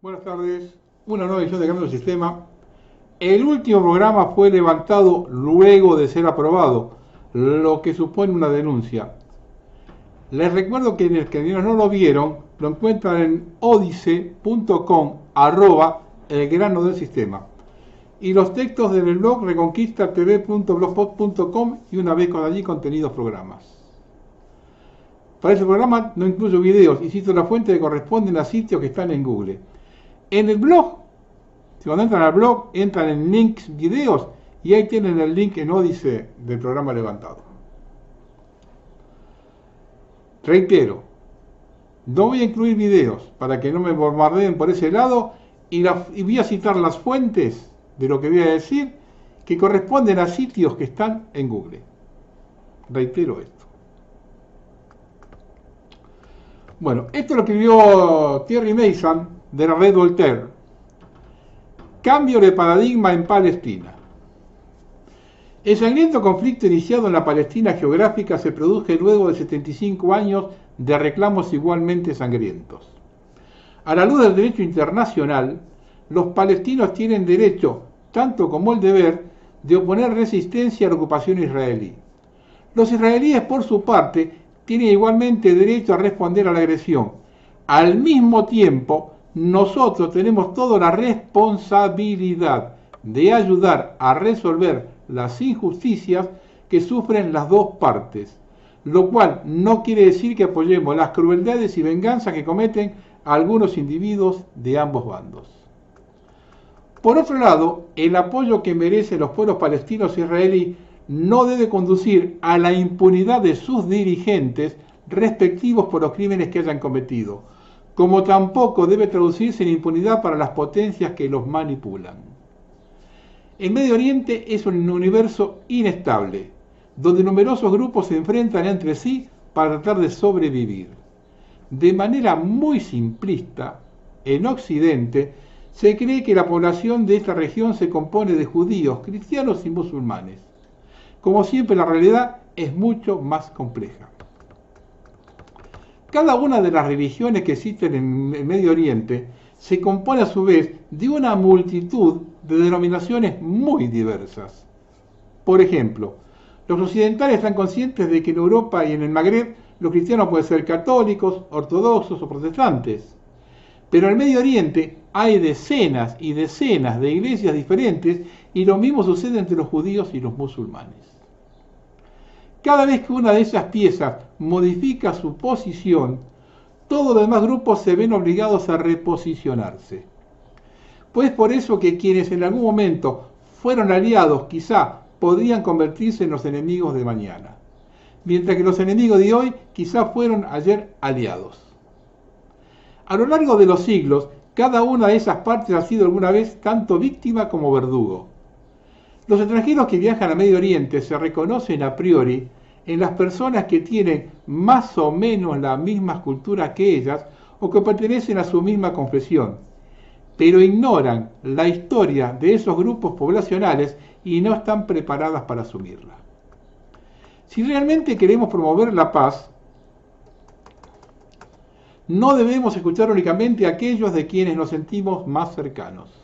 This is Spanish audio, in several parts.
Buenas tardes, una nueva edición de Cambio del Sistema. El último programa fue levantado luego de ser aprobado, lo que supone una denuncia. Les recuerdo que quienes no lo vieron, lo encuentran en odice.com @el grano del sistema. Y los textos del blog reconquistatv.blogspot.com y una vez con allí contenidos programas. Para ese programa no incluyo videos y cito la fuente que corresponden a sitios que están en Google. En el blog, si cuando entran al blog, entran en links, videos, y ahí tienen el link en Odise del programa levantado. Reitero, no voy a incluir videos para que no me bombardeen por ese lado y voy a citar las fuentes de lo que voy a decir que corresponden a sitios que están en Google. Reitero esto. Bueno, esto lo escribió Thierry Meyssan de la red Voltaire. Cambio de paradigma en Palestina. El sangriento conflicto iniciado en la Palestina geográfica se produce luego de 75 años de reclamos igualmente sangrientos. A la luz del derecho internacional, los palestinos tienen derecho, tanto como el deber, de oponer resistencia a la ocupación israelí. Los israelíes, por su parte, tienen igualmente derecho a responder a la agresión. Al mismo tiempo, nosotros tenemos toda la responsabilidad de ayudar a resolver las injusticias que sufren las dos partes, lo cual no quiere decir que apoyemos las crueldades y venganzas que cometen algunos individuos de ambos bandos. Por otro lado, el apoyo que merecen los pueblos palestinos e israelíes no debe conducir a la impunidad de sus dirigentes respectivos por los crímenes que hayan cometido, como tampoco debe traducirse en impunidad para las potencias que los manipulan. El Medio Oriente es un universo inestable, donde numerosos grupos se enfrentan entre sí para tratar de sobrevivir. De manera muy simplista, en Occidente se cree que la población de esta región se compone de judíos, cristianos y musulmanes. Como siempre, la realidad es mucho más compleja. Cada una de las religiones que existen en el Medio Oriente se compone a su vez de una multitud de denominaciones muy diversas. Por ejemplo, los occidentales están conscientes de que en Europa y en el Magreb los cristianos pueden ser católicos, ortodoxos o protestantes. Pero en el Medio Oriente hay decenas y decenas de iglesias diferentes y lo mismo sucede entre los judíos y los musulmanes. Cada vez que una de esas piezas modifica su posición, todos los demás grupos se ven obligados a reposicionarse. Pues por eso que quienes en algún momento fueron aliados quizá podrían convertirse en los enemigos de mañana, mientras que los enemigos de hoy quizá fueron ayer aliados. A lo largo de los siglos, cada una de esas partes ha sido alguna vez tanto víctima como verdugo. Los extranjeros que viajan a Medio Oriente se reconocen a priori en las personas que tienen más o menos la misma cultura que ellas o que pertenecen a su misma confesión, pero ignoran la historia de esos grupos poblacionales y no están preparadas para asumirla. Si realmente queremos promover la paz, no debemos escuchar únicamente a aquellos de quienes nos sentimos más cercanos.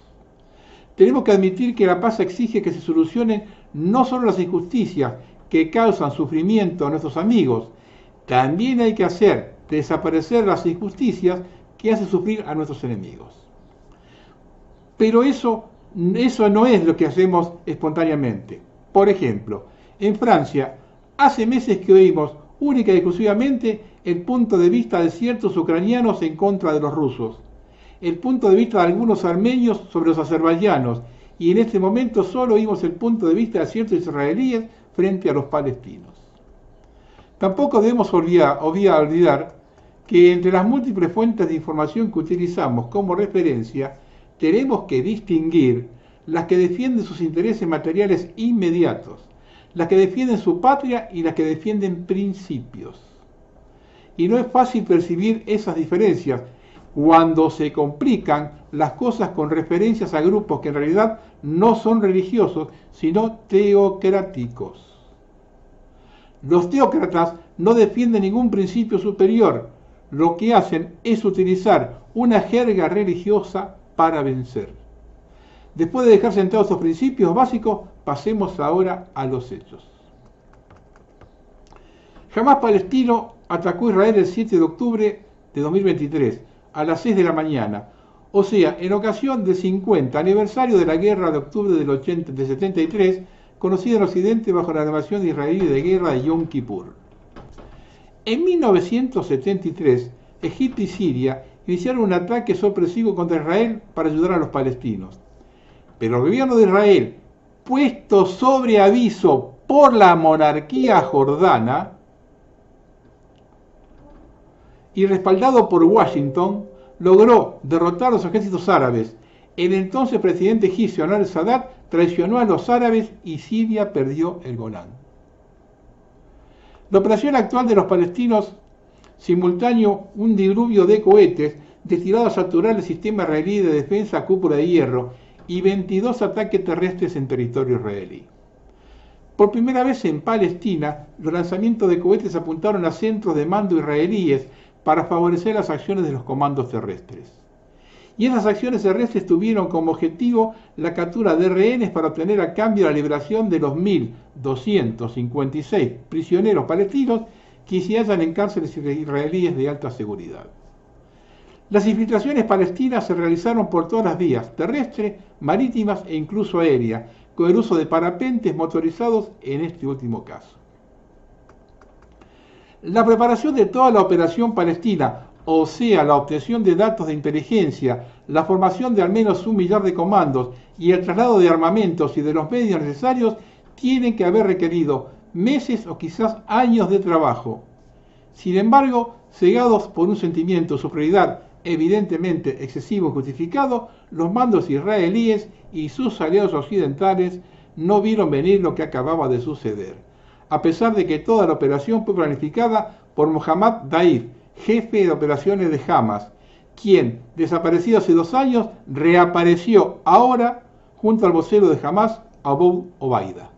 Tenemos que admitir que la paz exige que se solucionen no solo las injusticias que causan sufrimiento a nuestros amigos, también hay que hacer desaparecer las injusticias que hacen sufrir a nuestros enemigos. Pero eso no es lo que hacemos espontáneamente. Por ejemplo, en Francia, hace meses que oímos única y exclusivamente el punto de vista de ciertos ucranianos en contra de los rusos, el punto de vista de algunos armenios sobre los azerbaiyanos, y en este momento solo oímos el punto de vista de ciertos israelíes frente a los palestinos. Tampoco debemos olvidar que entre las múltiples fuentes de información que utilizamos como referencia, tenemos que distinguir las que defienden sus intereses materiales inmediatos, las que defienden su patria y las que defienden principios. Y no es fácil percibir esas diferencias cuando se complican las cosas con referencias a grupos que en realidad no son religiosos, sino teocráticos. Los teócratas no defienden ningún principio superior, lo que hacen es utilizar una jerga religiosa para vencer. Después de dejar sentados estos principios básicos, pasemos ahora a los hechos. Hamás palestino atacó a Israel el 7 de octubre de 2023 a las 6 de la mañana, o sea, en ocasión del 50 aniversario de la guerra de octubre del 73, conocida en Occidente bajo la denominación israelí de guerra de Yom Kippur. En 1973, Egipto y Siria iniciaron un ataque sorpresivo contra Israel para ayudar a los palestinos. Pero el gobierno de Israel, puesto sobre aviso por la monarquía jordana y respaldado por Washington, logró derrotar a los ejércitos árabes. El entonces presidente egipcio Anwar al-Sadat traicionó a los árabes y Siria perdió el Golán. La operación actual de los palestinos, simultáneo un diluvio de cohetes destinados a saturar el sistema israelí de defensa a cúpula de hierro y 22 ataques terrestres en territorio israelí. Por primera vez en Palestina, los lanzamientos de cohetes apuntaron a centros de mando israelíes para favorecer las acciones de los comandos terrestres. Y esas acciones terrestres tuvieron como objetivo la captura de rehenes para obtener a cambio la liberación de los 1.256 prisioneros palestinos que se hallan en cárceles israelíes de alta seguridad. Las infiltraciones palestinas se realizaron por todas las vías, terrestres, marítimas e incluso aéreas, con el uso de parapentes motorizados en este último caso. La preparación de toda la operación palestina, o sea, la obtención de datos de inteligencia, la formación de al menos 1 millar de comandos y el traslado de armamentos y de los medios necesarios, tienen que haber requerido meses o quizás años de trabajo. Sin embargo, cegados por un sentimiento de superioridad evidentemente excesivo y justificado, los mandos israelíes y sus aliados occidentales no vieron venir lo que acababa de suceder, a pesar de que toda la operación fue planificada por Mohammad Daif, jefe de operaciones de Hamas, quien, desaparecido hace 2 años, reapareció ahora junto al vocero de Hamas, Abu Obaida.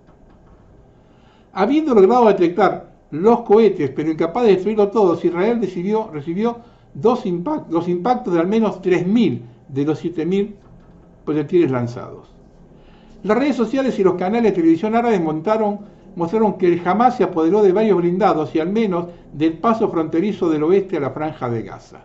Habiendo logrado detectar los cohetes, pero incapaz de destruirlo todos, Israel recibió los impactos de al menos 3.000 de los 7.000 proyectiles lanzados. Las redes sociales y los canales de televisión árabes mostraron que el Hamas se apoderó de varios blindados y al menos del paso fronterizo del oeste a la franja de Gaza.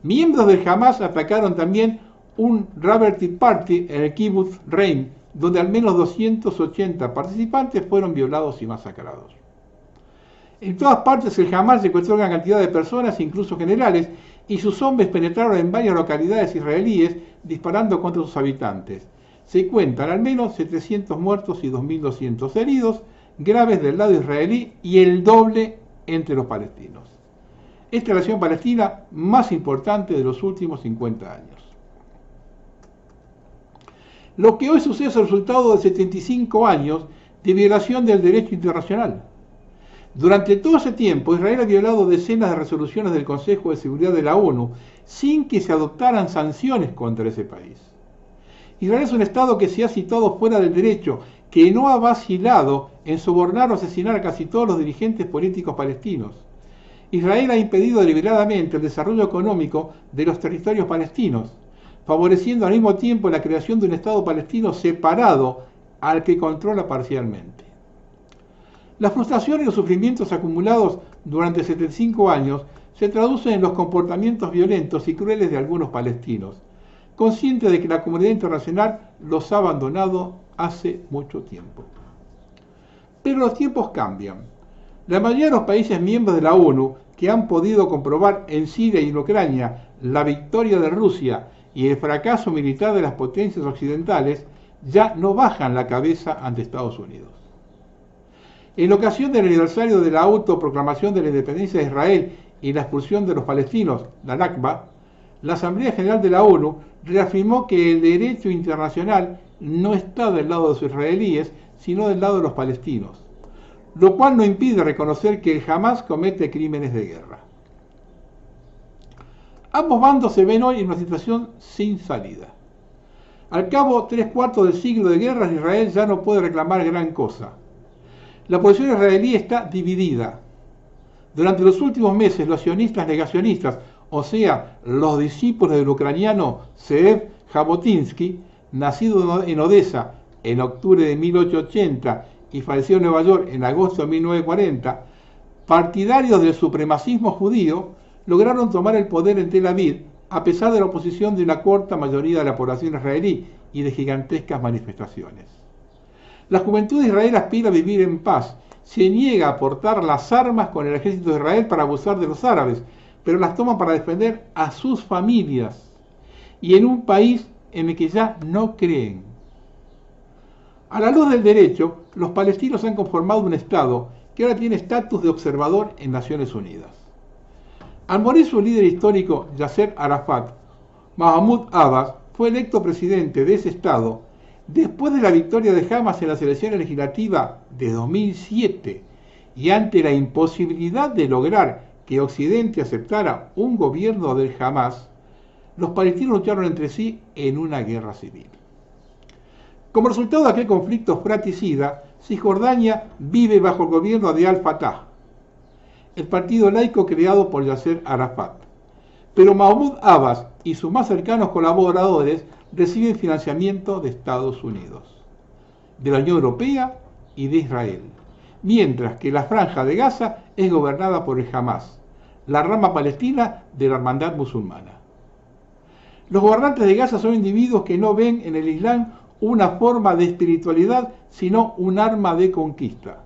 Miembros del Hamas atacaron también un Rubber Tea Party en el Kibbutz Reim, donde al menos 280 participantes fueron violados y masacrados. En todas partes el Hamas secuestró gran cantidad de personas, incluso generales, y sus hombres penetraron en varias localidades israelíes disparando contra sus habitantes. Se cuentan al menos 700 muertos y 2.200 heridos, graves del lado israelí y el doble entre los palestinos. Esta es la nación palestina más importante de los últimos 50 años. Lo que hoy sucede es el resultado de 75 años de violación del derecho internacional. Durante todo ese tiempo, Israel ha violado decenas de resoluciones del Consejo de Seguridad de la ONU sin que se adoptaran sanciones contra ese país. Israel es un Estado que se ha situado fuera del derecho, que no ha vacilado en sobornar o asesinar a casi todos los dirigentes políticos palestinos. Israel ha impedido deliberadamente el desarrollo económico de los territorios palestinos, favoreciendo al mismo tiempo la creación de un Estado palestino separado al que controla parcialmente. La frustración y los sufrimientos acumulados durante 75 años se traducen en los comportamientos violentos y crueles de algunos palestinos, conscientes de que la comunidad internacional los ha abandonado hace mucho tiempo. Pero los tiempos cambian. La mayoría de los países miembros de la ONU que han podido comprobar en Siria y en Ucrania la victoria de Rusia y el fracaso militar de las potencias occidentales ya no bajan la cabeza ante Estados Unidos. En ocasión del aniversario de la autoproclamación de la independencia de Israel y la expulsión de los palestinos, la Nakba, la Asamblea General de la ONU reafirmó que el derecho internacional no está del lado de los israelíes, sino del lado de los palestinos, lo cual no impide reconocer que el Hamas comete crímenes de guerra. Ambos bandos se ven hoy en una situación sin salida. Al cabo 3/4 del siglo de guerras, Israel ya no puede reclamar gran cosa. La posición israelí está dividida. Durante los últimos meses, los sionistas negacionistas, o sea, los discípulos del ucraniano Zeev Jabotinsky, nacido en Odessa en octubre de 1880 y fallecido en Nueva York en agosto de 1940, partidarios del supremacismo judío, lograron tomar el poder en Tel Aviv a pesar de la oposición de una corta mayoría de la población israelí y de gigantescas manifestaciones. La juventud de Israel aspira a vivir en paz, se niega a portar las armas con el ejército de Israel para abusar de los árabes, pero las toma para defender a sus familias y en un país en el que ya no creen. A la luz del derecho, los palestinos han conformado un Estado que ahora tiene estatus de observador en Naciones Unidas. Al morir su líder histórico, Yasser Arafat, Mahmoud Abbas fue electo presidente de ese Estado después de la victoria de Hamas en las elecciones legislativas de 2007 y ante la imposibilidad de lograr que Occidente aceptara un gobierno del Hamas, los palestinos lucharon entre sí en una guerra civil. Como resultado de aquel conflicto fratricida, Cisjordania vive bajo el gobierno de Al-Fatah, el partido laico creado por Yasser Arafat. Pero Mahmoud Abbas y sus más cercanos colaboradores reciben financiamiento de Estados Unidos, de la Unión Europea y de Israel, mientras que la Franja de Gaza es gobernada por el Hamas, la rama palestina de la Hermandad Musulmana. Los gobernantes de Gaza son individuos que no ven en el Islam una forma de espiritualidad, sino un arma de conquista.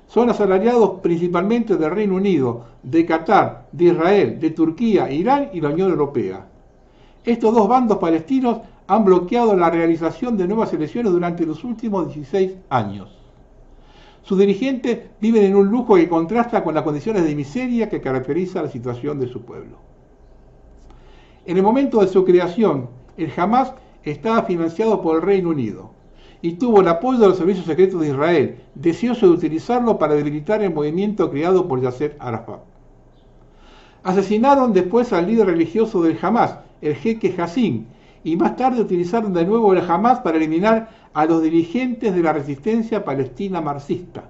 Son asalariados principalmente del Reino Unido, de Qatar, de Israel, de Turquía, Irán y la Unión Europea. Estos dos bandos palestinos han bloqueado la realización de nuevas elecciones durante los últimos 16 años. Sus dirigentes viven en un lujo que contrasta con las condiciones de miseria que caracteriza la situación de su pueblo. En el momento de su creación, el Hamas estaba financiado por el Reino Unido y tuvo el apoyo de los servicios secretos de Israel, deseoso de utilizarlo para debilitar el movimiento creado por Yasser Arafat. Asesinaron después al líder religioso del Hamas, el jeque Hassin, y más tarde utilizaron de nuevo el Hamas para eliminar a los dirigentes de la resistencia palestina marxista.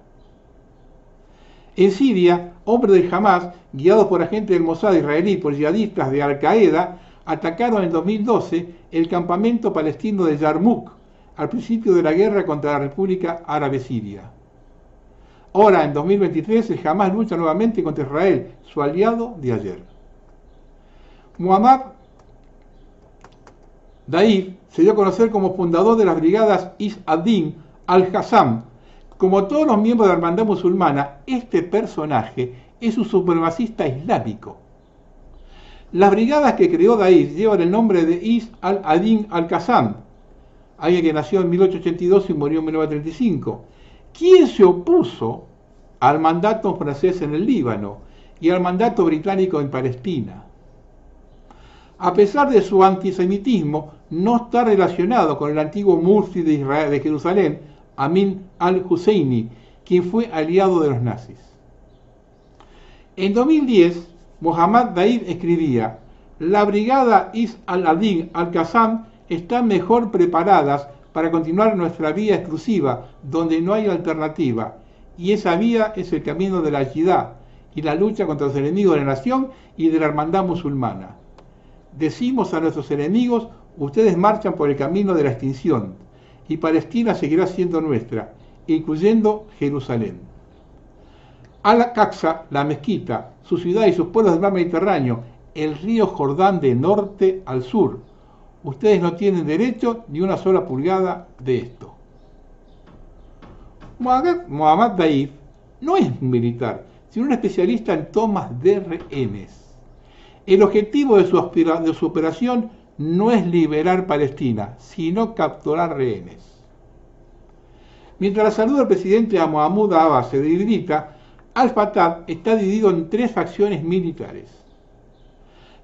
En Siria, hombres del Hamas, guiados por agentes del Mossad israelí y por yihadistas de Al-Qaeda, atacaron en 2012 el campamento palestino de Yarmouk, al principio de la guerra contra la República Árabe Siria. Ahora, en 2023, el Hamas lucha nuevamente contra Israel, su aliado de ayer. Muhammad Daif se dio a conocer como fundador de las brigadas Is ad-Din al-Qassam. Como todos los miembros de la Hermandad Musulmana, este personaje es un supremacista islámico. Las brigadas que creó Daif llevan el nombre de Is al-Adin al-Qassam, alguien que nació en 1882 y murió en 1935, quien se opuso al mandato francés en el Líbano y al mandato británico en Palestina. A pesar de su antisemitismo, no está relacionado con el antiguo mufti de Israel, de Jerusalén, Amin al-Husseini, quien fue aliado de los nazis. En 2010, Mohammad Daif escribía: la brigada Is al-Adin al-Qassam están mejor preparadas para continuar nuestra vía exclusiva, donde no hay alternativa, y esa vía es el camino de la yihad y la lucha contra los enemigos de la nación y de la hermandad musulmana. Decimos a nuestros enemigos: ustedes marchan por el camino de la extinción, y Palestina seguirá siendo nuestra, incluyendo Jerusalén. Al-Aqsa, la mezquita, su ciudad y sus pueblos del mar Mediterráneo, el río Jordán de norte al sur. Ustedes no tienen derecho ni una sola pulgada de esto. Mohammad Daif no es un militar, sino un especialista en tomas de rehenes. El objetivo de su operación no es liberar Palestina, sino capturar rehenes. Mientras la salud del presidente Mahmoud Abbas se debilita, Al-Fatah está dividido en tres facciones militares.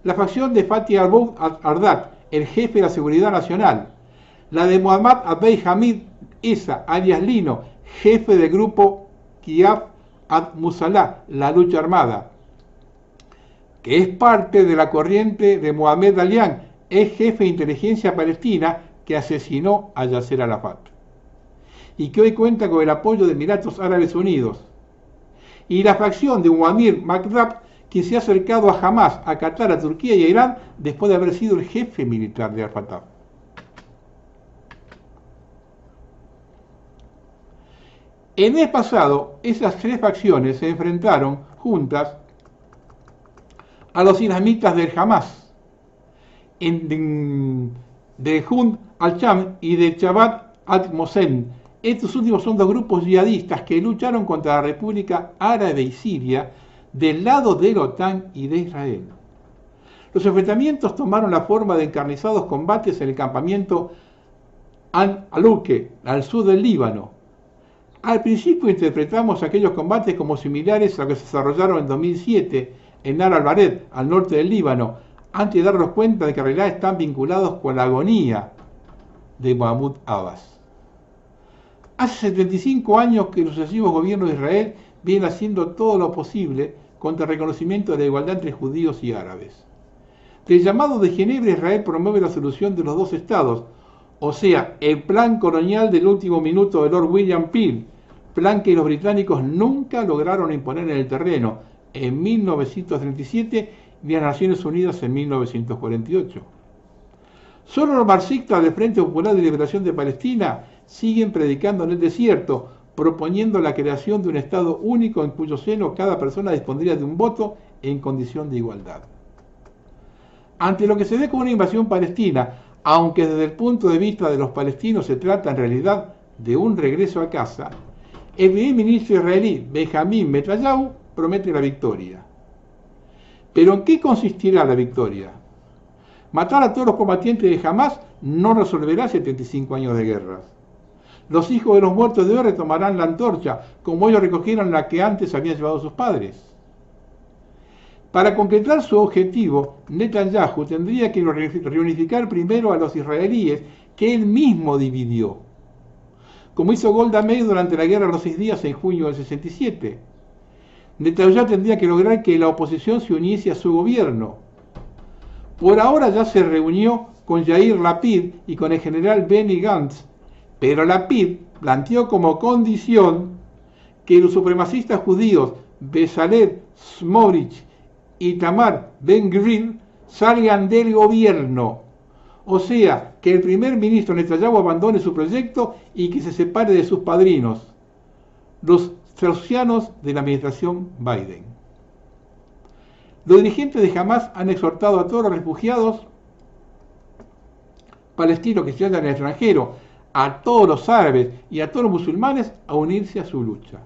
La facción de Fatih al-Ardad, el jefe de la Seguridad Nacional. La de Muhammad Abdey Hamid Issa, alias Lino, jefe del grupo Kiaf ad-Musalah, la lucha armada, que es parte de la corriente de Mohamed Alian, ex jefe de inteligencia palestina que asesinó a Yasser Arafat, y que hoy cuenta con el apoyo de Emiratos Árabes Unidos. y la facción de Muammar Gaddafi, que se ha acercado a Hamas, a Qatar, a Turquía y a Irán después de haber sido el jefe militar de Al-Fatah. El mes pasado, esas tres facciones se enfrentaron juntas a los islamistas del Hamas, de Jund al-Sham y de Jabhat al-Mohsen. Estos últimos son dos grupos yihadistas que lucharon contra la República Árabe y Siria del lado de la OTAN y de Israel. Los enfrentamientos tomaron la forma de encarnizados combates en el campamento Al-Aluque, al sur del Líbano. Al principio interpretamos aquellos combates como similares a los que se desarrollaron en 2007 en Nar al-Bared, al norte del Líbano, antes de darnos cuenta de que en realidad están vinculados con la agonía de Mahmoud Abbas. Hace 75 años que los sucesivos gobiernos de Israel vienen haciendo todo lo posible contra el reconocimiento de la igualdad entre judíos y árabes. Del llamado de Ginebra, Israel promueve la solución de los dos estados, o sea, el plan colonial del último minuto de Lord William Peel, plan que los británicos nunca lograron imponer en el terreno en 1937 ni a las Naciones Unidas en 1948. Solo los marxistas del Frente Popular de Liberación de Palestina siguen predicando en el desierto, proponiendo la creación de un Estado único en cuyo seno cada persona dispondría de un voto en condición de igualdad. Ante lo que se ve como una invasión palestina, aunque desde el punto de vista de los palestinos se trata en realidad de un regreso a casa, el primer ministro israelí Benjamin Netanyahu promete la victoria. ¿Pero en qué consistirá la victoria? Matar a todos los combatientes de Hamas no resolverá 75 años de guerras. Los hijos de los muertos de hoy retomarán la antorcha, como ellos recogieron la que antes habían llevado sus padres. Para concretar su objetivo, Netanyahu tendría que reunificar primero a los israelíes que él mismo dividió, como hizo Golda Meir durante la Guerra de los 6 días en junio del 67. Netanyahu tendría que lograr que la oposición se uniese a su gobierno. Por ahora ya se reunió con Yair Lapid y con el general Benny Gantz, pero Lapid planteó como condición que los supremacistas judíos Bezalel Smotrich y Tamar Ben-Gvir salgan del gobierno. O sea, que el primer ministro Netanyahu abandone su proyecto y que se separe de sus padrinos, los straussianos de la administración Biden. Los dirigentes de Hamas han exhortado a todos los refugiados palestinos que se hallan en el extranjero, a todos los árabes y a todos los musulmanes a unirse a su lucha.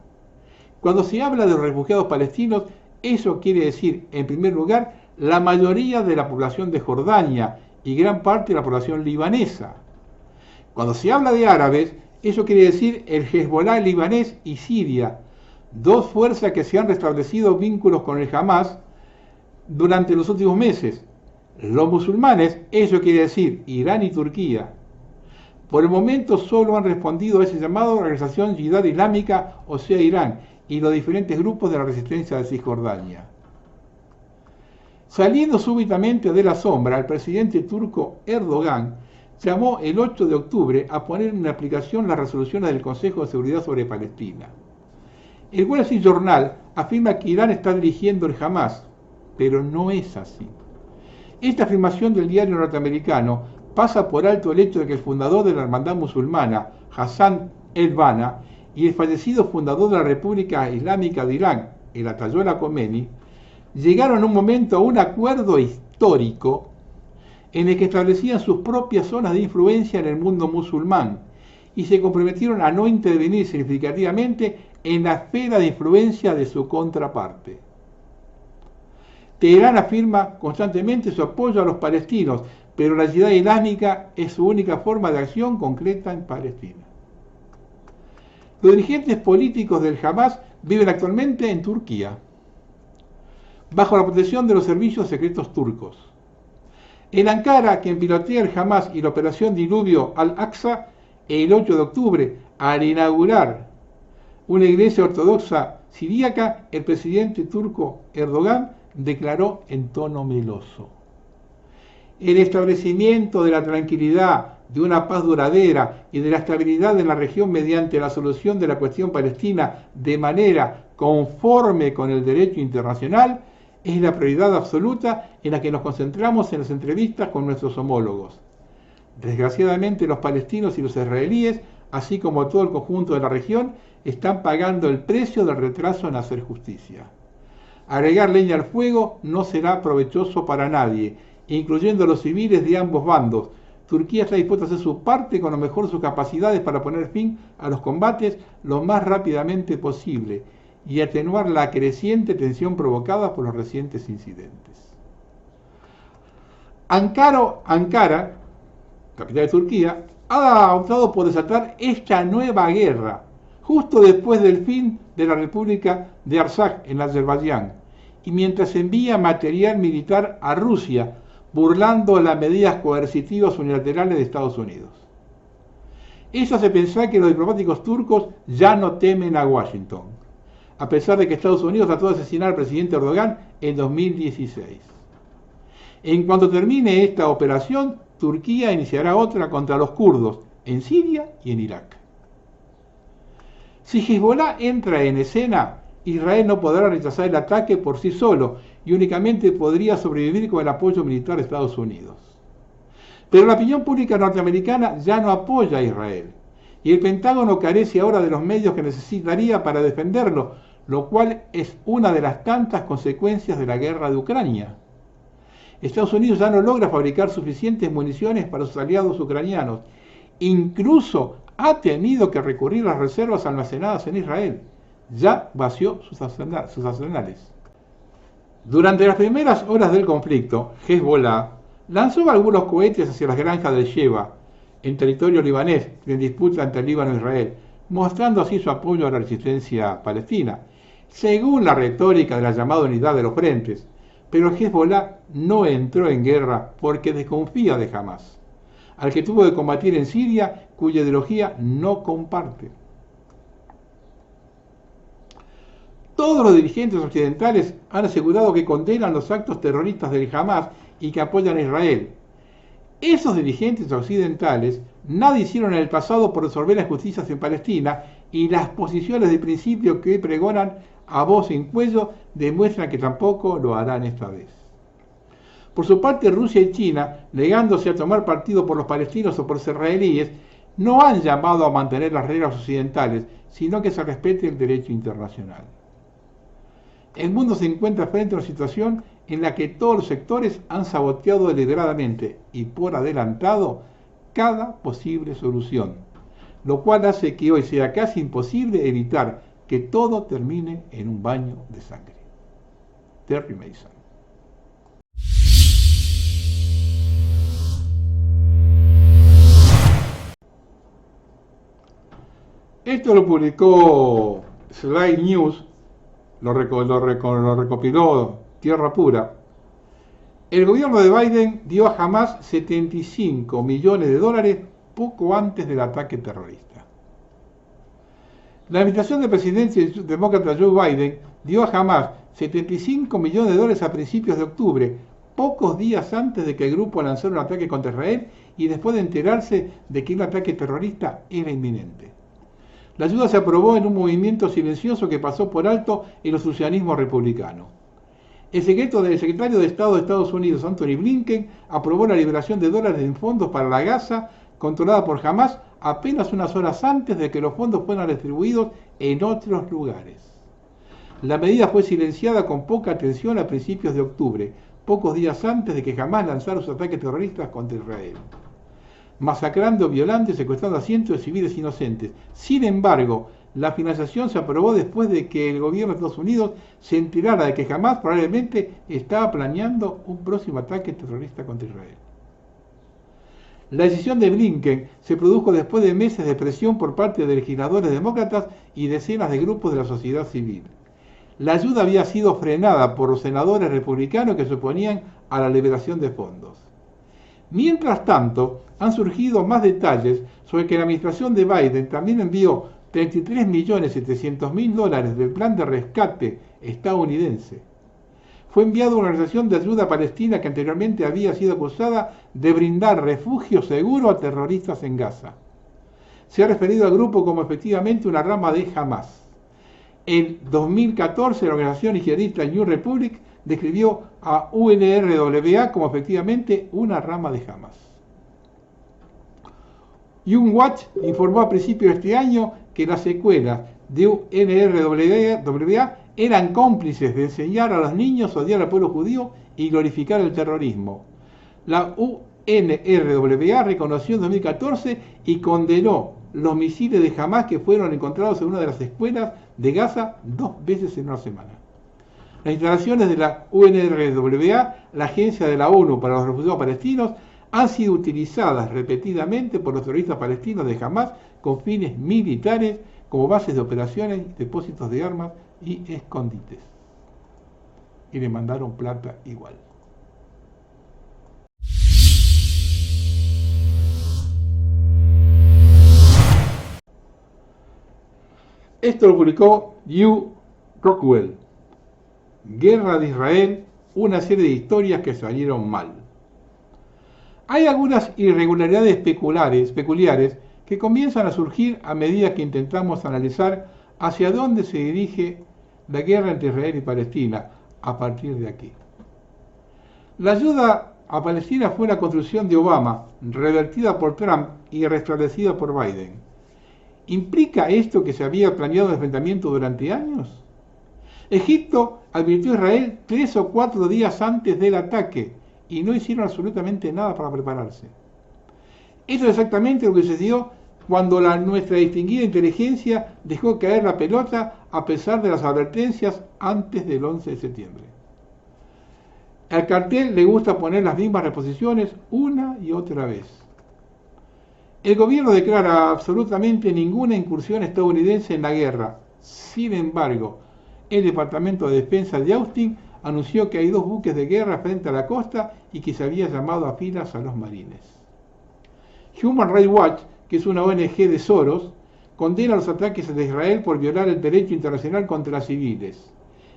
Cuando se habla de los refugiados palestinos, eso quiere decir, en primer lugar, la mayoría de la población de Jordania y gran parte de la población libanesa. Cuando se habla de árabes, eso quiere decir el Hezbollah libanés y Siria, dos fuerzas que se han restablecido vínculos con el Hamas durante los últimos meses. Los musulmanes, eso quiere decir Irán y Turquía. Por el momento solo han respondido a ese llamado la organización Yihad Islámica, o sea Irán, y los diferentes grupos de la resistencia de Cisjordania. Saliendo súbitamente de la sombra, el presidente turco Erdogan llamó el 8 de octubre a poner en aplicación las resoluciones del Consejo de Seguridad sobre Palestina. El Wall Street Journal afirma que Irán está dirigiendo el Hamas, pero no es así. Esta afirmación del diario norteamericano pasa por alto el hecho de que el fundador de la hermandad musulmana, Hassan el-Banna, y el fallecido fundador de la República Islámica de Irán, el Ayatollah Khomeini, llegaron en un momento a un acuerdo histórico en el que establecían sus propias zonas de influencia en el mundo musulmán y se comprometieron a no intervenir significativamente en la esfera de influencia de su contraparte. Teherán afirma constantemente su apoyo a los palestinos, pero la Yihad Islámica es su única forma de acción concreta en Palestina. Los dirigentes políticos del Hamas viven actualmente en Turquía, bajo la protección de los servicios secretos turcos. En Ankara, quien pilotea el Hamas y la operación Diluvio al-Aqsa, el 8 de octubre, al inaugurar una iglesia ortodoxa siríaca, el presidente turco Erdogan declaró en tono meloso: el establecimiento de la tranquilidad, de una paz duradera y de la estabilidad en la región mediante la solución de la cuestión palestina de manera conforme con el derecho internacional es la prioridad absoluta en la que nos concentramos en las entrevistas con nuestros homólogos. Desgraciadamente, los palestinos y los israelíes, así como todo el conjunto de la región, están pagando el precio del retraso en hacer justicia. Agregar leña al fuego no será provechoso para nadie, incluyendo a los civiles de ambos bandos. Turquía está dispuesta a hacer su parte con lo mejor de sus capacidades para poner fin a los combates lo más rápidamente posible y atenuar la creciente tensión provocada por los recientes incidentes. Ankara, capital de Turquía, ha optado por desatar esta nueva guerra justo después del fin de la República de Artsaj en Azerbaiyán y mientras envía material militar a Rusia, burlando las medidas coercitivas unilaterales de Estados Unidos. Eso hace pensar que los diplomáticos turcos ya no temen a Washington, a pesar de que Estados Unidos trató de asesinar al presidente Erdogan en 2016. En cuanto termine esta operación, Turquía iniciará otra contra los kurdos en Siria y en Irak. Si Hezbollah entra en escena, Israel no podrá rechazar el ataque por sí solo y únicamente podría sobrevivir con el apoyo militar de Estados Unidos. Pero la opinión pública norteamericana ya no apoya a Israel y el Pentágono carece ahora de los medios que necesitaría para defenderlo, lo cual es una de las tantas consecuencias de la guerra de Ucrania. Estados Unidos ya no logra fabricar suficientes municiones para sus aliados ucranianos. Incluso ha tenido que recurrir a las reservas almacenadas en Israel. Ya vació sus arsenales. Durante las primeras horas del conflicto, Hezbollah lanzó algunos cohetes hacia las granjas del Sheba, en territorio libanés, en disputa entre Líbano e Israel, mostrando así su apoyo a la resistencia palestina, según la retórica de la llamada unidad de los frentes. Pero Hezbollah no entró en guerra porque desconfía de Hamás, al que tuvo que combatir en Siria, cuya ideología no comparte. Todos los dirigentes occidentales han asegurado que condenan los actos terroristas del Hamás y que apoyan a Israel. Esos dirigentes occidentales nada hicieron en el pasado por resolver las injusticias en Palestina y las posiciones de principio que hoy pregonan a voz en cuello demuestran que tampoco lo harán esta vez. Por su parte, Rusia y China, negándose a tomar partido por los palestinos o por los israelíes, no han llamado a mantener las reglas occidentales, sino que se respete el derecho internacional. El mundo se encuentra frente a una situación en la que todos los sectores han saboteado deliberadamente y por adelantado cada posible solución, lo cual hace que hoy sea casi imposible evitar que todo termine en un baño de sangre. Terry Mason. Esto lo publicó Slide News, lo recopiló Tierra Pura. El gobierno de Biden dio a Hamás 75 millones de dólares poco antes del ataque terrorista. La administración del presidente demócrata Joe Biden dio a Hamás 75 millones de dólares a principios de octubre, pocos días antes de que el grupo lanzara un ataque contra Israel y después de enterarse de que un ataque terrorista era inminente. La ayuda se aprobó en un movimiento silencioso que pasó por alto el ostrucianismo republicano. El secretario de Estado de Estados Unidos, Anthony Blinken, aprobó la liberación de dólares en fondos para la Gaza controlada por Hamás apenas unas horas antes de que los fondos fueran distribuidos en otros lugares. La medida fue silenciada con poca atención a principios de octubre, pocos días antes de que Hamás lanzara sus ataques terroristas contra Israel, masacrando, violando y secuestrando a cientos de civiles inocentes. Sin embargo, la financiación se aprobó después de que el gobierno de Estados Unidos se enterara de que Hamás probablemente estaba planeando un próximo ataque terrorista contra Israel. La decisión de Blinken se produjo después de meses de presión por parte de legisladores demócratas y decenas de grupos de la sociedad civil. La ayuda había sido frenada por los senadores republicanos que se oponían a la liberación de fondos. Mientras tanto, han surgido más detalles sobre que la administración de Biden también envió 33.700.000 dólares del plan de rescate estadounidense. fue enviado a una organización de ayuda palestina que anteriormente había sido acusada de brindar refugio seguro a terroristas en Gaza. Se ha referido al grupo como efectivamente una rama de Hamas. En 2014, la organización yihadista New Republic describió a UNRWA como efectivamente una rama de Hamas. Human Watch informó a principios de este año que las secuelas de UNRWA eran cómplices de enseñar a los niños a odiar al pueblo judío y glorificar el terrorismo. La UNRWA reconoció en 2014 y condenó los misiles de Hamas que fueron encontrados en una de las escuelas de Gaza 2 veces en una semana. Las instalaciones de la UNRWA, la Agencia de la ONU para los Refugiados Palestinos, han sido utilizadas repetidamente por los terroristas palestinos de Hamas con fines militares como bases de operaciones, depósitos de armas y escondites. Y le mandaron plata igual. Esto lo publicó Hugh Rockwell. Guerra de Israel, una serie de historias que salieron mal. Hay algunas irregularidades peculiares que comienzan a surgir a medida que intentamos analizar hacia dónde se dirige la guerra entre Israel y Palestina a partir de aquí. La ayuda a Palestina fue una construcción de Obama, revertida por Trump y restablecida por Biden. ¿Implica esto que se había planeado un enfrentamiento durante años? Egipto advirtió a Israel 3 o 4 días antes del ataque y no hicieron absolutamente nada para prepararse. Eso es exactamente lo que sucedió cuando nuestra distinguida inteligencia dejó caer la pelota a pesar de las advertencias antes del 11 de septiembre. Al cartel le gusta poner las mismas reposiciones una y otra vez. El gobierno declara absolutamente ninguna incursión estadounidense en la guerra. Sin embargo, el Departamento de Defensa de Austin anunció que hay 2 buques de guerra frente a la costa y que se había llamado a filas a los marines. Human Rights Watch, que es una ONG de Soros, condena los ataques de Israel por violar el derecho internacional contra civiles.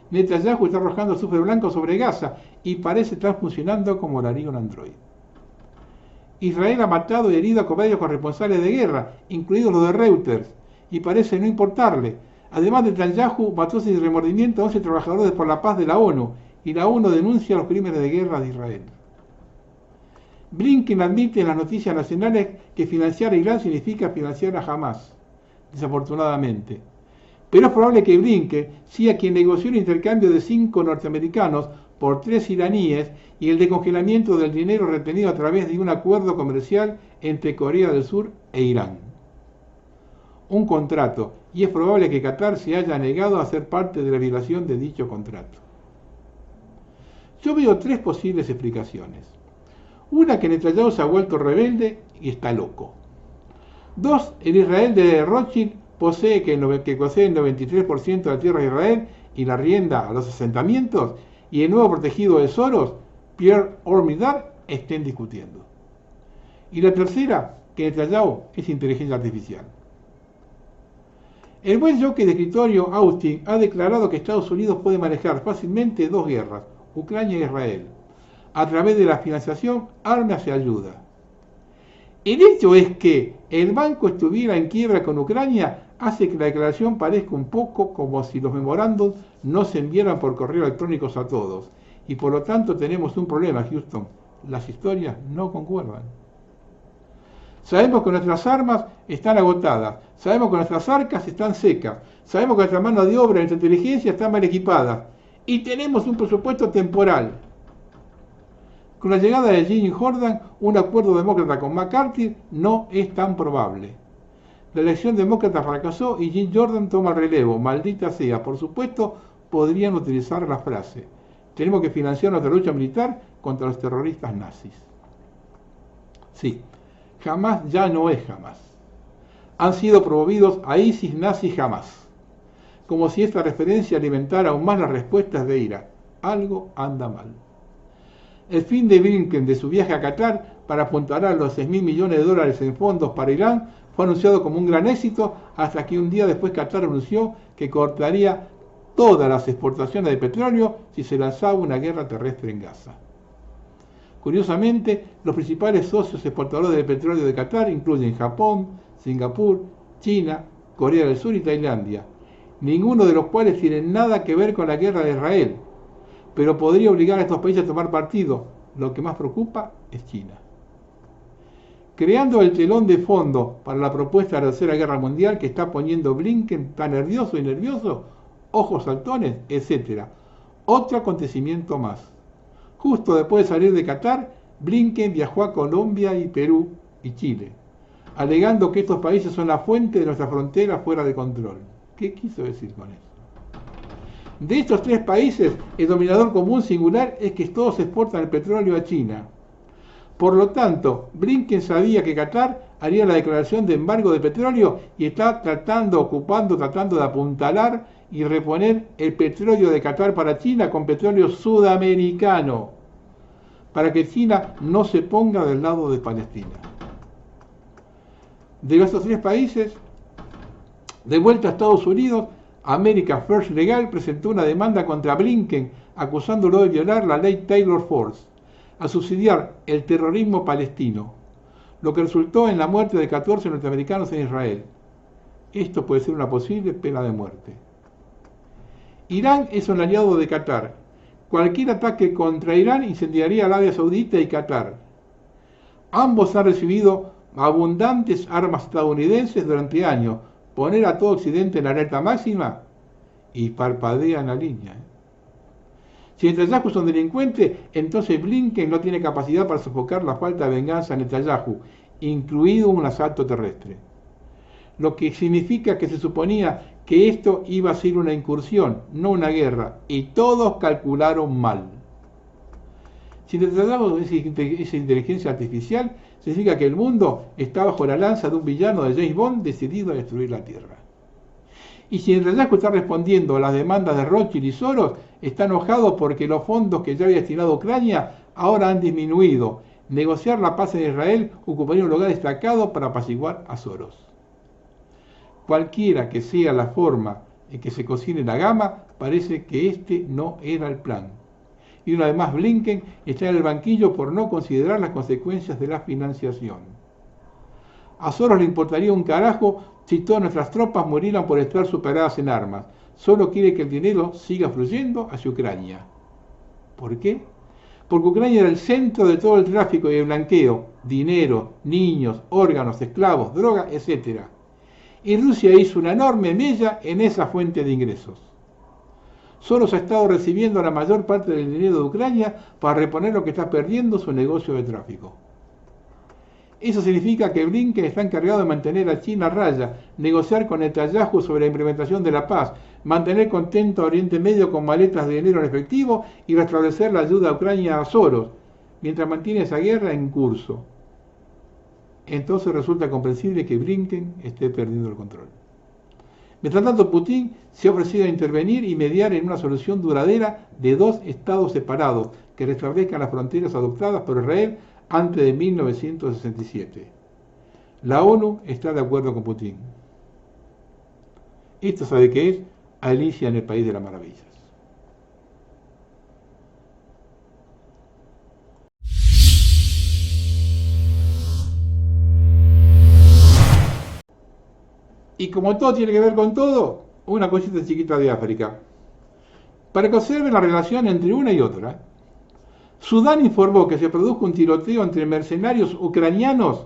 Netanyahu está arrojando azufre blanco sobre Gaza y parece estar funcionando como lo haría un androide. Israel ha matado y herido a varios corresponsales de guerra, incluidos los de Reuters, y parece no importarle. Además, Netanyahu mató sin remordimiento a 11 trabajadores por la paz de la ONU, y la ONU denuncia los crímenes de guerra de Israel. Blinken admite en las noticias nacionales que financiar a Irán significa financiar a Hamas, desafortunadamente. Pero es probable que Blinken sea quien negoció el intercambio de 5 norteamericanos por 3 iraníes y el descongelamiento del dinero retenido a través de un acuerdo comercial entre Corea del Sur e Irán. Un contrato, y es probable que Qatar se haya negado a ser parte de la violación de dicho contrato. Yo veo 3 posibles explicaciones. Una, que Netanyahu se ha vuelto rebelde y está loco. 2, el Israel de Rothschild posee el 93% de la tierra de Israel y la rienda a los asentamientos, y el nuevo protegido de Soros, Pierre Omidyar, estén discutiendo. Y la tercera, que Netanyahu es inteligencia artificial. El buen jockey de escritorio Austin ha declarado que Estados Unidos puede manejar fácilmente 2 guerras, Ucrania e Israel, a través de la financiación, armas y ayuda. El hecho es que el banco estuviera en quiebra con Ucrania hace que la declaración parezca un poco como si los memorándums no se enviaran por correo electrónico a todos, y por lo tanto tenemos un problema, Houston. Las historias no concuerdan. Sabemos que nuestras armas están agotadas, sabemos que nuestras arcas están secas, sabemos que nuestra mano de obra y nuestra inteligencia están mal equipadas, y tenemos un presupuesto temporal. Con la llegada de Jim Jordan, un acuerdo demócrata con McCarthy no es tan probable. La elección demócrata fracasó y Jim Jordan toma el relevo. Maldita sea. Por supuesto, podrían utilizar la frase: tenemos que financiar nuestra lucha militar contra los terroristas nazis. Sí, Hamas ya no es Hamas. Han sido promovidos a ISIS nazi Hamas. Como si esta referencia alimentara aún más las respuestas de ira. Algo anda mal. El fin de Blinken de su viaje a Qatar para apuntalar los $6.000 millones en fondos para Irán fue anunciado como un gran éxito, hasta que un día después Qatar anunció que cortaría todas las exportaciones de petróleo si se lanzaba una guerra terrestre en Gaza. Curiosamente, los principales socios exportadores de petróleo de Qatar incluyen Japón, Singapur, China, Corea del Sur y Tailandia, ninguno de los cuales tiene nada que ver con la guerra de Israel, pero podría obligar a estos países a tomar partido. Lo que más preocupa es China. Creando el telón de fondo para la propuesta de la Tercera Guerra Mundial que está poniendo Blinken tan nervioso, ojos saltones, etc. Otro acontecimiento más. Justo después de salir de Qatar, Blinken viajó a Colombia y Perú y Chile, alegando que estos países son la fuente de nuestra frontera fuera de control. ¿Qué quiso decir con eso? De estos tres países, el denominador común singular es que todos exportan el petróleo a China. Por lo tanto, Blinken sabía que Qatar haría la declaración de embargo de petróleo y está tratando de apuntalar y reponer el petróleo de Qatar para China con petróleo sudamericano, para que China no se ponga del lado de Palestina. De estos tres países, de vuelta a Estados Unidos, America First Legal presentó una demanda contra Blinken acusándolo de violar la ley Taylor-Force, a subsidiar el terrorismo palestino, lo que resultó en la muerte de 14 norteamericanos en Israel. Esto puede ser una posible pena de muerte. Irán es un aliado de Qatar. Cualquier ataque contra Irán incendiaría Arabia Saudita y Qatar. Ambos han recibido abundantes armas estadounidenses durante años. Poner a todo Occidente en la alerta máxima y parpadean la línea. Si Netanyahu es un delincuente, entonces Blinken no tiene capacidad para sofocar la falta de venganza de Netanyahu, incluido un asalto terrestre. Lo que significa que se suponía que esto iba a ser una incursión, no una guerra, y todos calcularon mal. Si Netanyahu es inteligencia artificial, significa que el mundo está bajo la lanza de un villano de James Bond decidido a destruir la Tierra. Y si Netanyahu está respondiendo a las demandas de Rothschild y Soros, está enojado porque los fondos que ya había destinado a Ucrania ahora han disminuido. Negociar la paz en Israel ocuparía un lugar destacado para apaciguar a Soros. Cualquiera que sea la forma en que se cocine la gama, parece que este no era el plan. Y una vez más Blinken está en el banquillo por no considerar las consecuencias de la financiación. A Soros le importaría un carajo si todas nuestras tropas murieran por estar superadas en armas. Solo quiere que el dinero siga fluyendo hacia Ucrania. ¿Por qué? Porque Ucrania era el centro de todo el tráfico y el blanqueo, dinero, niños, órganos, esclavos, droga, etc. Y Rusia hizo una enorme mella en esa fuente de ingresos. Soros ha estado recibiendo la mayor parte del dinero de Ucrania para reponer lo que está perdiendo su negocio de tráfico. Eso significa que Blinken está encargado de mantener a China a raya, negociar con Netanyahu sobre la implementación de la paz, mantener contento a Oriente Medio con maletas de dinero en efectivo y restablecer la ayuda a Ucrania a Soros, mientras mantiene esa guerra en curso. Entonces resulta comprensible que Blinken esté perdiendo el control. Mientras tanto, Putin se ha ofrecido a intervenir y mediar en una solución duradera de dos estados separados que restablezcan las fronteras adoptadas por Israel antes de 1967. La ONU está de acuerdo con Putin. Esto sabe qué es Alicia en el País de las Maravillas. Y como todo tiene que ver con todo, una cosita chiquita de África. Para que observen la relación entre una y otra, Sudán informó que se produjo un tiroteo entre mercenarios ucranianos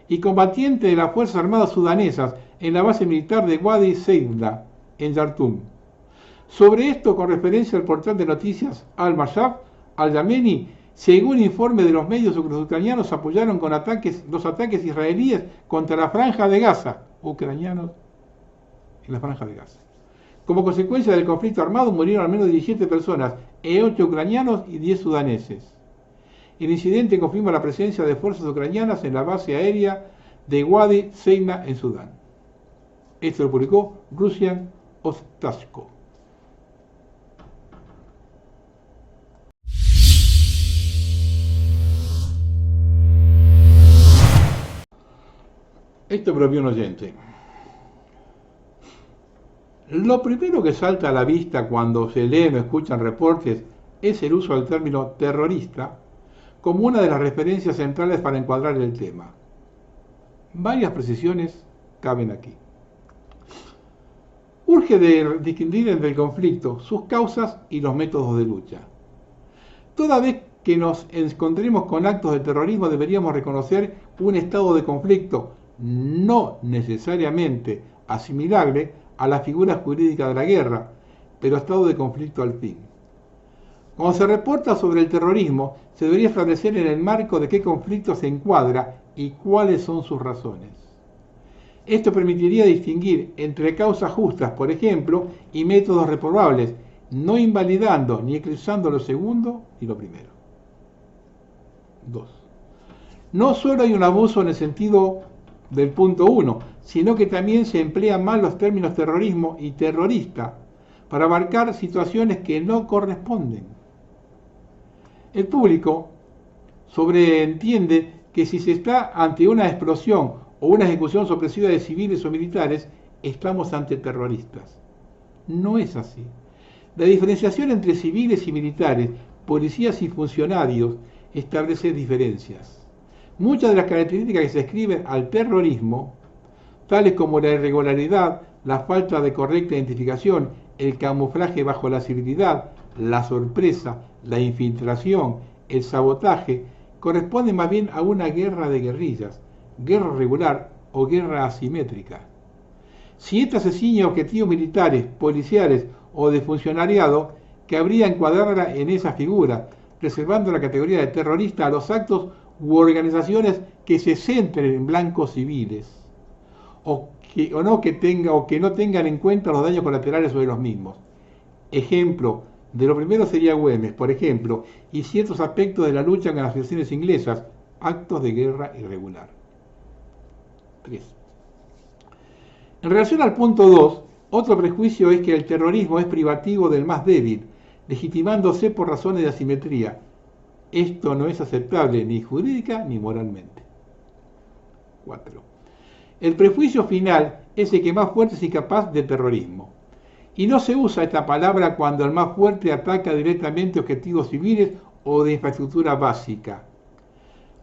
y combatientes de las Fuerzas Armadas sudanesas en la base militar de Wadi Seidna, en Jartum. Sobre esto, con referencia al portal de noticias Al-Mashab, Al-Yameni, según informe de los medios, los ucranianos apoyaron con los ataques israelíes contra la Franja de Gaza, ucranianos en la Franja de Gaza. Como consecuencia del conflicto armado murieron al menos 17 personas, 8 ucranianos y 10 sudaneses. El incidente confirma la presencia de fuerzas ucranianas en la base aérea de Wadi Seidna en Sudán. Esto lo publicó Russian Ostashko. Esto me lo vio un oyente. Lo primero que salta a la vista cuando se leen o escuchan reportes es el uso del término terrorista como una de las referencias centrales para encuadrar el tema. Varias precisiones caben aquí. Urge de distinguir entre el conflicto, sus causas y los métodos de lucha. Toda vez que nos encontremos con actos de terrorismo deberíamos reconocer un estado de conflicto no necesariamente asimilable a la figura jurídica de la guerra, pero estado de conflicto al fin. Cuando se reporta sobre el terrorismo, se debería establecer en el marco de qué conflicto se encuadra y cuáles son sus razones. Esto permitiría distinguir entre causas justas, por ejemplo, y métodos reprobables, no invalidando ni eclipsando lo segundo y lo primero. 2. No solo hay un abuso en el sentido del punto 1, sino que también se emplean mal los términos terrorismo y terrorista para abarcar situaciones que no corresponden. El público sobreentiende que si se está ante una explosión o una ejecución sorpresiva de civiles o militares, estamos ante terroristas. No es así. La diferenciación entre civiles y militares, policías y funcionarios, establece diferencias. Muchas de las características que se escriben al terrorismo, tales como la irregularidad, la falta de correcta identificación, el camuflaje bajo la civilidad, la sorpresa, la infiltración, el sabotaje, corresponden más bien a una guerra de guerrillas, guerra regular o guerra asimétrica. Si este asesino objetivos militares, policiales o de funcionariado, que habría encuadrarla en esa figura, reservando la categoría de terrorista a los actos u organizaciones que se centren en blancos civiles, o que no tengan en cuenta los daños colaterales sobre los mismos. Ejemplo de lo primero sería Güemes, por ejemplo, y ciertos aspectos de la lucha con las facciones inglesas, actos de guerra irregular. 3. En relación al punto 2, otro prejuicio es que el terrorismo es privativo del más débil, legitimándose por razones de asimetría. Esto no es aceptable ni jurídica ni moralmente. 4. El prejuicio final es el que más fuerte es incapaz de terrorismo. Y no se usa esta palabra cuando el más fuerte ataca directamente objetivos civiles o de infraestructura básica.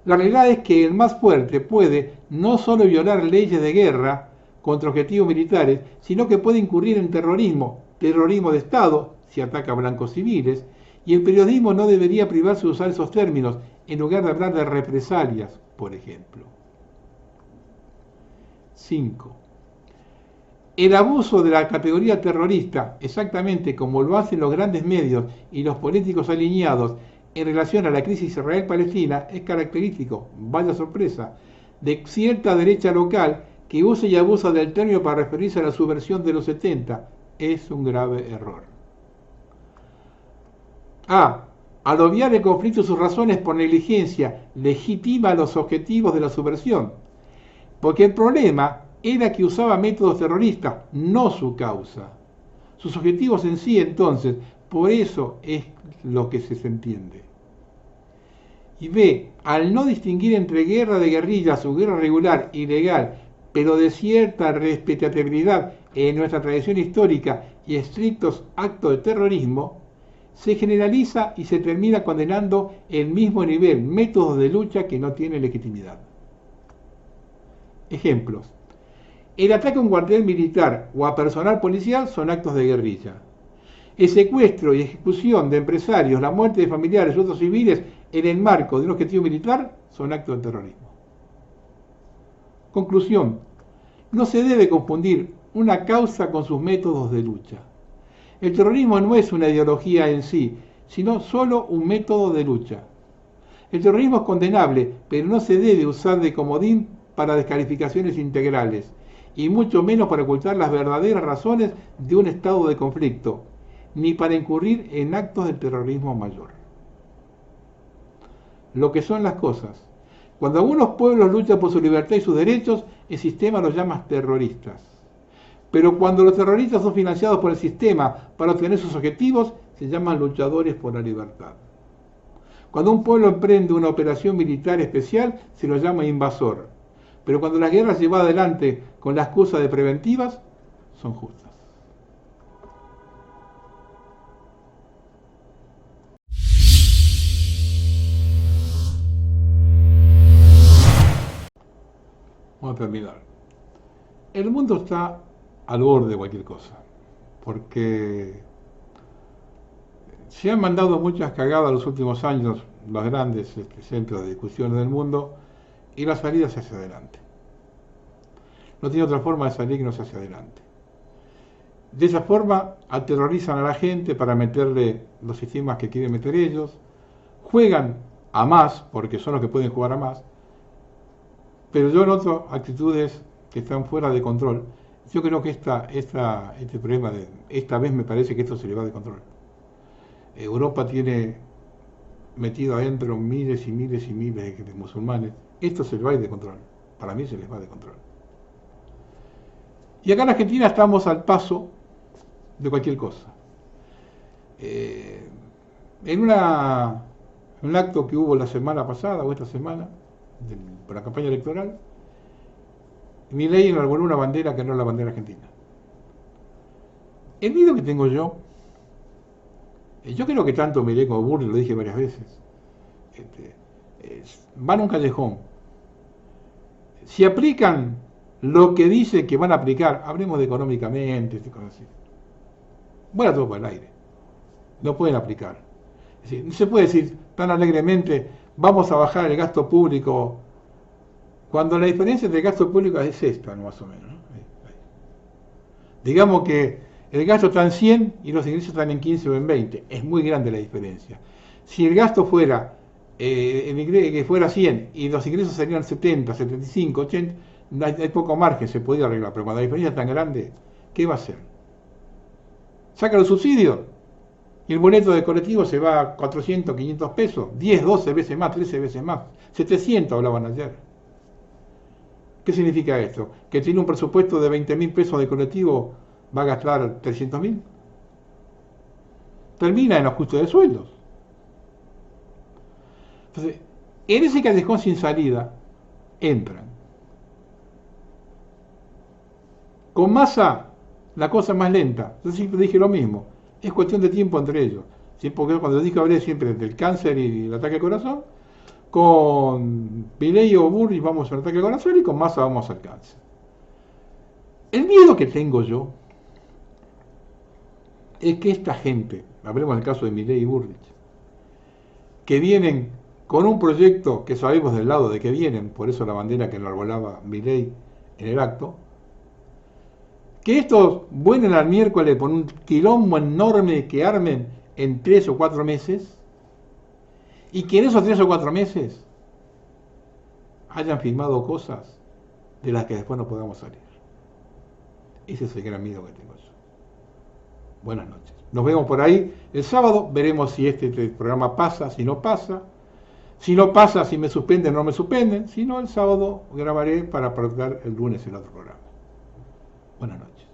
La realidad es que el más fuerte puede no solo violar leyes de guerra contra objetivos militares, sino que puede incurrir en terrorismo de Estado, si ataca a blancos civiles, y el periodismo no debería privarse de usar esos términos, en lugar de hablar de represalias, por ejemplo. 5. El abuso de la categoría terrorista, exactamente como lo hacen los grandes medios y los políticos alineados en relación a la crisis Israel-Palestina, es característico, vaya sorpresa, de cierta derecha local que usa y abusa del término para referirse a la subversión de los 70. Es un grave error. Al obviar el conflicto y sus razones por negligencia, legitima los objetivos de la subversión, porque el problema era que usaba métodos terroristas, no su causa. Sus objetivos en sí, entonces, por eso es lo que se entiende. Y B, al no distinguir entre guerra de guerrillas o guerra regular y legal, pero de cierta respetabilidad en nuestra tradición histórica y estrictos actos de terrorismo, se generaliza y se termina condenando el mismo nivel, métodos de lucha que no tienen legitimidad. Ejemplos. El ataque a un cuartel militar o a personal policial son actos de guerrilla. El secuestro y ejecución de empresarios, la muerte de familiares y otros civiles en el marco de un objetivo militar son actos de terrorismo. Conclusión. No se debe confundir una causa con sus métodos de lucha. El terrorismo no es una ideología en sí, sino solo un método de lucha. El terrorismo es condenable, pero no se debe usar de comodín para descalificaciones integrales, y mucho menos para ocultar las verdaderas razones de un estado de conflicto, ni para incurrir en actos de terrorismo mayor. Lo que son las cosas. Cuando algunos pueblos luchan por su libertad y sus derechos, el sistema los llama terroristas. Pero cuando los terroristas son financiados por el sistema para obtener sus objetivos, se llaman luchadores por la libertad. Cuando un pueblo emprende una operación militar especial, se lo llama invasor. Pero cuando la guerra se lleva adelante con la excusa de preventivas, son justas. terminar. El mundo está al borde de cualquier cosa, porque se han mandado muchas cagadas en los últimos años los grandes centros de discusión del mundo, y la salida es hacia adelante. No tiene otra forma de salir que no sea hacia adelante. De esa forma aterrorizan a la gente para meterle los sistemas que quieren meter ellos, juegan a más, porque son los que pueden jugar a más, pero yo noto actitudes que están fuera de control. Yo creo que este problema, esta vez me parece que esto se le va de control. Europa tiene metido adentro miles y miles y miles de musulmanes. Esto se le va a ir de control. Para mí se les va de control. Y acá en Argentina estamos al paso de cualquier cosa. En un acto que hubo la semana pasada o esta semana, por la campaña electoral, Milei enarboló una bandera que no es la bandera argentina. El miedo que tengo yo creo que tanto Milei como Burri, lo dije varias veces, van a un callejón. Si aplican lo que dicen que van a aplicar, hablemos de económicamente, cosas así, bueno, todo por el aire. No pueden aplicar. Es decir, no se puede decir tan alegremente, vamos a bajar el gasto público, cuando la diferencia entre el gasto público es esta, ¿no? Más o menos, ¿no? Digamos que el gasto está en 100 y los ingresos están en 15 o en 20. Es muy grande la diferencia. Si el gasto fuera, que fuera 100 y los ingresos serían 70, 75, 80, hay poco margen, se podría arreglar. Pero cuando la diferencia es tan grande, ¿qué va a hacer? Saca los subsidios y el boleto de colectivo se va a 400, 500 pesos, 10, 12 veces más, 13 veces más, 700 hablaban ayer. ¿Qué significa esto? Que tiene un presupuesto de 20.000 pesos de colectivo, va a gastar 300.000. Termina en ajuste de sueldos. Entonces, en ese callejón sin salida, entran. Con Massa, la cosa más lenta. Yo siempre dije lo mismo. Es cuestión de tiempo entre ellos. ¿Sí? Porque cuando dije hablé siempre del cáncer y el ataque al corazón, con Milei o Burri vamos al ataque al corazón y con Massa vamos al cáncer. El miedo que tengo yo es que esta gente, hablemos del caso de Milei y Burri, que vienen con un proyecto que sabemos del lado de que vienen, por eso la bandera que enarbolaba Milei en el acto, que estos vuelen al miércoles por un quilombo enorme que armen en 3 o 4 meses, y que en esos 3 o 4 meses hayan firmado cosas de las que después no podamos salir. Ese es el gran miedo que tengo yo. Buenas noches. Nos vemos por ahí el sábado, veremos si este programa pasa, si no pasa. Si no pasa, si me suspenden o no me suspenden. Si no, el sábado grabaré para probar el lunes el otro programa. Buenas noches.